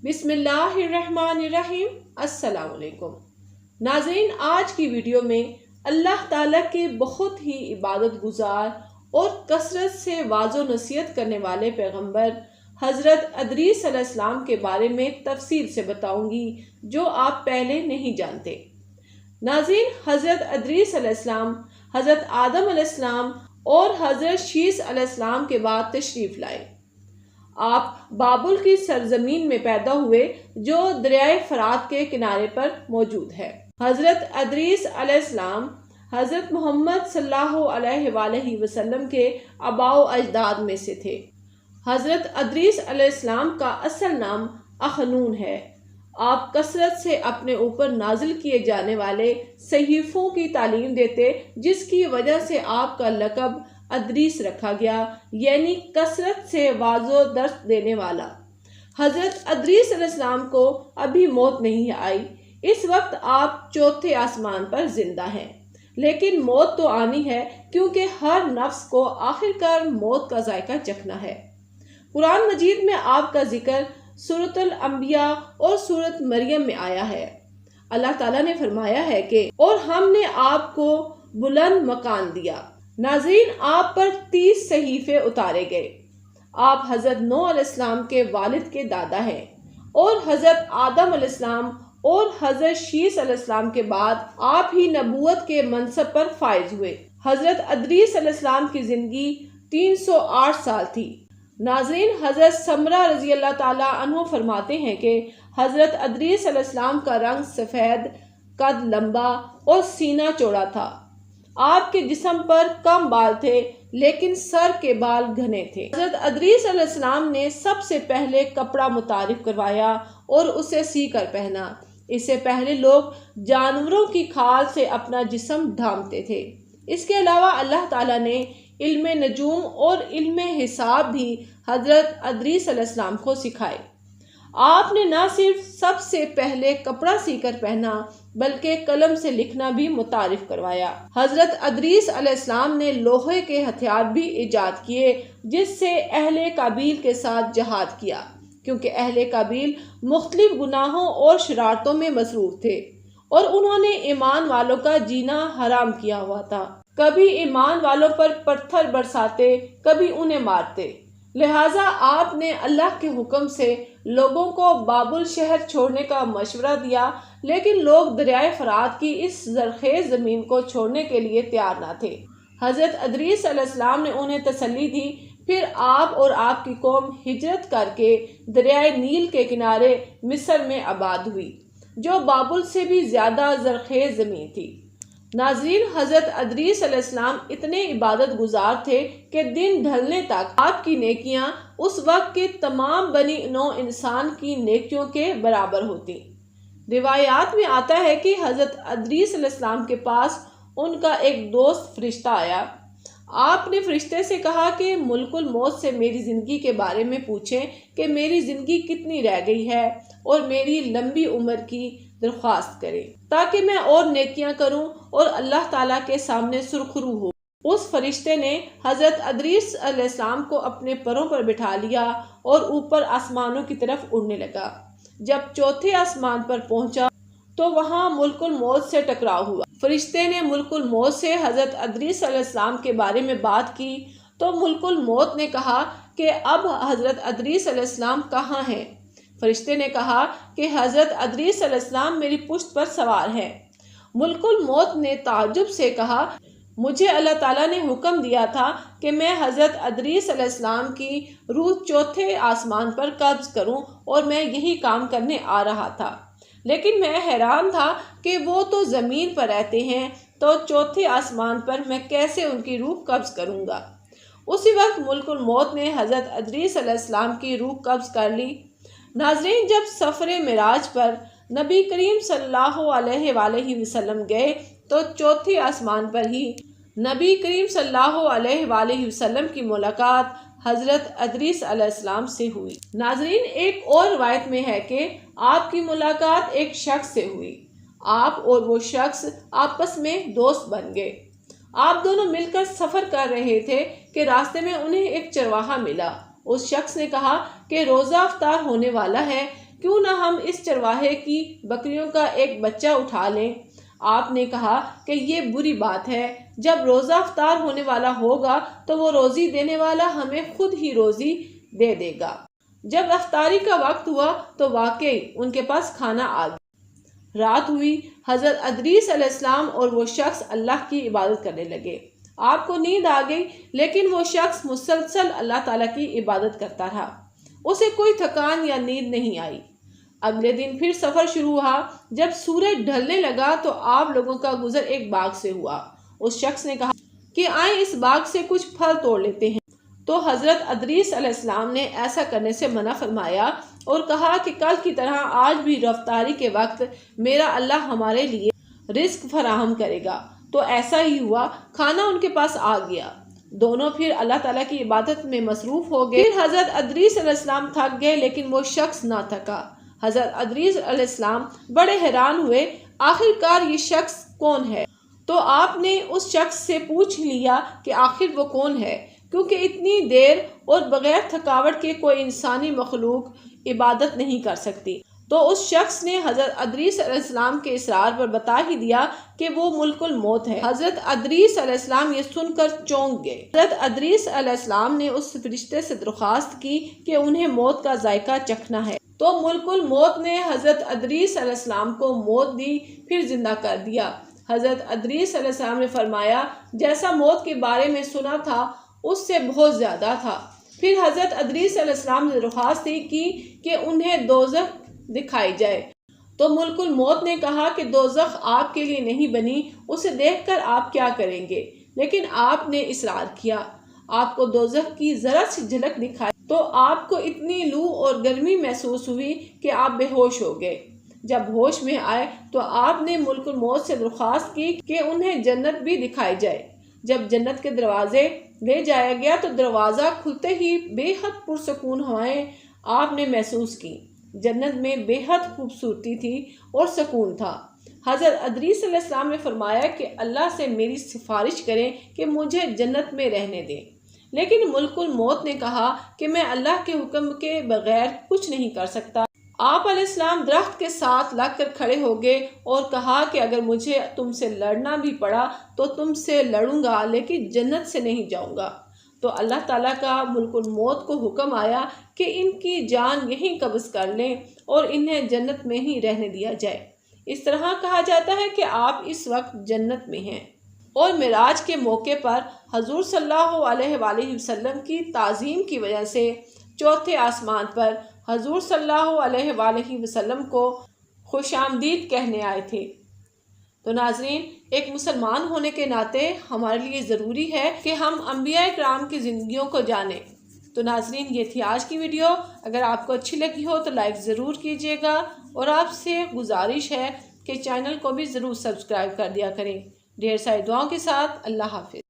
बिस्मिल्लाहिर्रहमानिर्रहीम। अस्सलाम वालेकुम नाज़रीन, आज की वीडियो में अल्लाह ताला के बहुत ही इबादत गुजार और कसरत से वाज़ो नसीहत करने वाले पैगंबर हज़रत अदरीस अलैहिस्सलाम के बारे में तफसील से बताऊंगी जो आप पहले नहीं जानते। नाज़रीन, हज़रत अदरीस अलैहिस्सलाम हज़रत आदम अलैहिस्सलाम और हज़रत शीस अलैहिस्सलाम के बाद तशरीफ़ लाए। आप बाबुल की सरजमीन में पैदा हुए जो दरियाए फरात के किनारे पर मौजूद है। हज़रत अदरीस अलैहिस्सलाम हज़रत मोहम्मद सल्लल्लाहु अलैहि वसल्लम के आबाओ अजदाद में से थे। हज़रत अदरीस अलैहिस्सलाम का असल नाम अखनून है। आप कसरत से अपने ऊपर नाजिल किए जाने वाले सहीफ़ों की तालीम देते, जिसकी वजह से आपका लक़ब अदरीस रखा गया, यानी कसरत से वाज़ो दर्स देने वाला। हज़रत अदरीस अलैहिस्सलाम को अभी मौत नहीं आई। इस वक्त आप चौथे आसमान पर जिंदा हैं, लेकिन मौत तो आनी है, क्योंकि हर नफ्स को आखिरकार मौत का जायका चखना है। कुरान मजीद में आपका जिक्र सूरतुल अंबिया और सूरत मरियम में आया है। अल्लाह ताला ने फरमाया है कि और हमने आपको बुलंद मकान दिया। नाज़रीन, आप पर 30 सहीफे उतारे गए। आप हज़रत नूह अलैहिस्सलाम के वालिद के दादा हैं और हज़रत आदम अलैहिस्सलाम और हज़रत शीस अलैहिस्सलाम के बाद आप ही नबूवत के मनसब पर फाइज हुए। हज़रत अदरीस अलैहिस्सलाम की ज़िंदगी 308 साल थी। नाज़रीन, हज़रत समरा रज़ी अल्लाह ताला अन्हु फरमाते हैं कि हज़रत अदरीस अलैहिस्सलाम का रंग सफ़ेद, कद लंबा और सीना चौड़ा था। आपके जिस्म पर कम बाल थे, लेकिन सर के बाल घने थे। हज़रत अदरीस अलैहिस्सलाम ने सबसे पहले कपड़ा मुतारिफ करवाया और उसे सी कर पहना। इससे पहले लोग जानवरों की खाल से अपना जिस्म ढांपते थे। इसके अलावा अल्लाह ताला ने इल्म नजूम और इल्म हिसाब भी हज़रत अदरीस अलैहिस्सलाम को सिखाए। आपने न सिर्फ सबसे पहले कपड़ा सीकर पहना, बल्कि कलम से लिखना भी मुतारिफ करवाया। हज़रत अदरीस अलैहिस्सलाम ने लोहे के हथियार भी इजाद किए, जिससे अहले काबील के साथ जहाद किया, क्योंकि अहले काबील मुख्तलिफ गुनाहों और शरारतों में मसरूफ थे और उन्होंने ईमान वालों का जीना हराम किया हुआ था। कभी ईमान वालों पर पत्थर बरसाते, कभी उन्हें मारते। लिहाजा आपने अल्लाह के हुक्म से लोगों को बाबुल शहर छोड़ने का मशवरा दिया, लेकिन लोग दरियाए फरात की इस जरखेज ज़मीन को छोड़ने के लिए तैयार न थे। हज़रत अदरीस अलैहिस्सलाम ने उन्हें तसल्ली दी। फिर आप और आपकी कौम हिजरत करके दरियाए नील के किनारे मिस्र में आबाद हुई, जो बाबुल से भी ज़्यादा जरखेज ज़मीन थी। नाज़रीन, हज़रत अदरीस अलैहिस्सलाम इतने इबादत गुजार थे कि दिन ढलने तक आपकी नेकियां उस वक्त के तमाम बनी नौ इंसान की नेकियों के बराबर होती। रिवायात में आता है कि हज़रत अदरीस अलैहिस्सलाम के पास उनका एक दोस्त फरिश्ता आया। आपने फरिश्ते से कहा कि मुल्कुल मौत से मेरी ज़िंदगी के बारे में पूछें कि मेरी ज़िंदगी कितनी रह गई है और मेरी लंबी उम्र की दरख्वास्त करें, ताकि मैं और नेकियां करूं और अल्लाह ताला के सामने सुरखरू हो। उस फरिश्ते ने हज़रत अदरीस अलैहिस्सलाम को अपने परों पर बिठा लिया और ऊपर आसमानों की तरफ उड़ने लगा। जब चौथे आसमान पर पहुंचा तो वहां मुल्कुल मौत से टकराव हुआ। फरिश्ते ने मुल्कुल मौत से हज़रत अदरीस अलैहिस्सलाम के बारे में बात की तो मुल्कुल मौत ने कहा कि अब हज़रत अदरीस अलैहिस्सलाम कहाँ हैं? फरिश्ते ने कहा कि हज़रत अदरीस अलैहिस्सलाम मेरी पुश्त पर सवार हैं। मुल्कुल मौत ने ताज्जुब से कहा, मुझे अल्लाह ताला ने हुक्म दिया था कि मैं हज़रत अदरीस अलैहिस्सलाम की रूह चौथे आसमान पर कब्ज़ करूं और मैं यही काम करने आ रहा था, लेकिन मैं हैरान था कि वो तो ज़मीन पर रहते हैं, तो चौथे आसमान पर मैं कैसे उनकी रूह कब्ज़ करूँगा। उसी वक्त मुल्कुल मौत ने हज़रत अदरीस अलैहिस्सलाम की रूह कब्ज़ कर ली। नाज़रीन, जब सफ़र मिराज पर नबी करीम सल्लल्लाहु अलैहि वसल्लम गए तो चौथे आसमान पर ही नबी करीम सल्लल्लाहु अलैहि वसल्लम की मुलाकात हज़रत अदरीस अलैहिस्सलाम से हुई। नाज़रीन, एक और रवायत में है कि आपकी मुलाकात एक शख्स से हुई। आप और वो शख्स आपस में दोस्त बन गए। आप दोनों मिलकर सफ़र कर रहे थे कि रास्ते में उन्हें एक चरवाहा मिला। उस शख्स ने कहा कि रोज़ा अफ्तार होने वाला है, کیوں نہ ہم اس چرواہے کی بکریوں کا ایک بچہ اٹھا لیں۔ آپ نے کہا کہ یہ بری بات ہے، جب روزہ افطار ہونے والا ہوگا تو وہ روزی دینے والا ہمیں خود ہی روزی دے دے گا۔ جب افطاری کا وقت ہوا تو واقعی ان کے پاس کھانا آ گیا۔ رات ہوئی، حضرت ادریس علیہ السلام اور وہ شخص اللہ کی عبادت کرنے لگے۔ آپ کو نیند آ گئی، لیکن وہ شخص مسلسل اللہ تعالیٰ کی عبادت کرتا رہا۔ اسے کوئی تھکان یا نیند نہیں آئی۔ اگلے دن پھر سفر شروع ہوا۔ جب سورج ڈھلنے لگا تو آپ لوگوں کا گزر ایک باغ سے ہوا۔ اس شخص نے کہا کہ آئیں اس باغ سے کچھ پھل توڑ لیتے ہیں۔ تو حضرت ادریس علیہ السلام نے ایسا کرنے سے منع فرمایا اور کہا کہ کل کی طرح آج بھی افطاری کے وقت میرا اللہ ہمارے لیے رزق فراہم کرے گا۔ تو ایسا ہی ہوا، کھانا ان کے پاس آ گیا۔ دونوں پھر اللہ تعالیٰ کی عبادت میں مصروف ہو گئے۔ پھر حضرت ادریس علیہ السلام تھک گئے، لیکن وہ شخص نہ تھکا۔ حضرت ادریس علیہ السلام بڑے حیران ہوئے، آخر کار یہ شخص کون ہے؟ تو آپ نے اس شخص سے پوچھ لیا کہ آخر وہ کون ہے، کیونکہ اتنی دیر اور بغیر تھکاوٹ کے کوئی انسانی مخلوق عبادت نہیں کر سکتی۔ تو اس شخص نے حضرت ادریس علیہ السلام کے اصرار پر بتا ہی دیا کہ وہ ملک الموت ہے۔ حضرت ادریس علیہ السلام یہ سن کر چونک گئے۔ حضرت ادریس علیہ السلام نے اس فرشتے سے درخواست کی کہ انہیں موت کا ذائقہ چکھنا ہے۔ تو ملک الموت نے حضرت ادریس علیہ السلام کو موت دی، پھر زندہ کر دیا۔ حضرت ادریس علیہ السلام نے فرمایا، جیسا موت کے بارے میں سنا تھا اس سے بہت زیادہ تھا۔ پھر حضرت ادریس علیہ السلام نے درخواست کی کہ انہیں دوزخ دکھائی جائے۔ تو ملک الموت نے کہا کہ دوزخ آپ کے لیے نہیں بنی، اسے دیکھ کر آپ کیا کریں گے؟ لیکن آپ نے اصرار کیا۔ آپ کو دوزخ کی ذرا سی جھلک دکھائی تو آپ کو اتنی لو اور گرمی محسوس ہوئی کہ آپ بے ہوش ہو گئے۔ جب ہوش میں آئے تو آپ نے ملک الموت سے درخواست کی کہ انہیں جنت بھی دکھائی جائے۔ جب جنت کے دروازے لے جایا گیا تو دروازہ کھلتے ہی بے حد پرسکون ہوائیں آپ نے محسوس کی۔ جنت میں بے حد خوبصورتی تھی اور سکون تھا۔ حضرت ادریس علیہ السلام نے فرمایا کہ اللہ سے میری سفارش کریں کہ مجھے جنت میں رہنے دیں۔ لیکن ملک الموت نے کہا کہ میں اللہ کے حکم کے بغیر کچھ نہیں کر سکتا۔ آپ علیہ السلام درخت کے ساتھ لگ کر کھڑے ہو گئے اور کہا کہ اگر مجھے تم سے لڑنا بھی پڑا تو تم سے لڑوں گا، لیکن جنت سے نہیں جاؤں گا۔ تو اللہ تعالیٰ کا ملک الموت کو حکم آیا کہ ان کی جان یہیں قبض کر لیں اور انہیں جنت میں ہی رہنے دیا جائے۔ اس طرح کہا جاتا ہے کہ آپ اس وقت جنت میں ہیں۔ اور معراج کے موقع پر حضور صلی اللہ علیہ وآلہ وسلم کی تعظیم کی وجہ سے چوتھے آسمان پر حضور صلی اللہ علیہ وآلہ وسلم کو خوش آمدید کہنے آئے تھے۔ تو ناظرین، ایک مسلمان ہونے کے ناطے ہمارے لیے ضروری ہے کہ ہم انبیاء کرام کی زندگیوں کو جانیں۔ تو ناظرین، یہ تھی آج کی ویڈیو۔ اگر آپ کو اچھی لگی ہو تو لائک ضرور کیجیے گا، اور آپ سے گزارش ہے کہ چینل کو بھی ضرور سبسکرائب کر دیا کریں۔ ڈھیر ساری دعاؤں کے ساتھ اللہ حافظ۔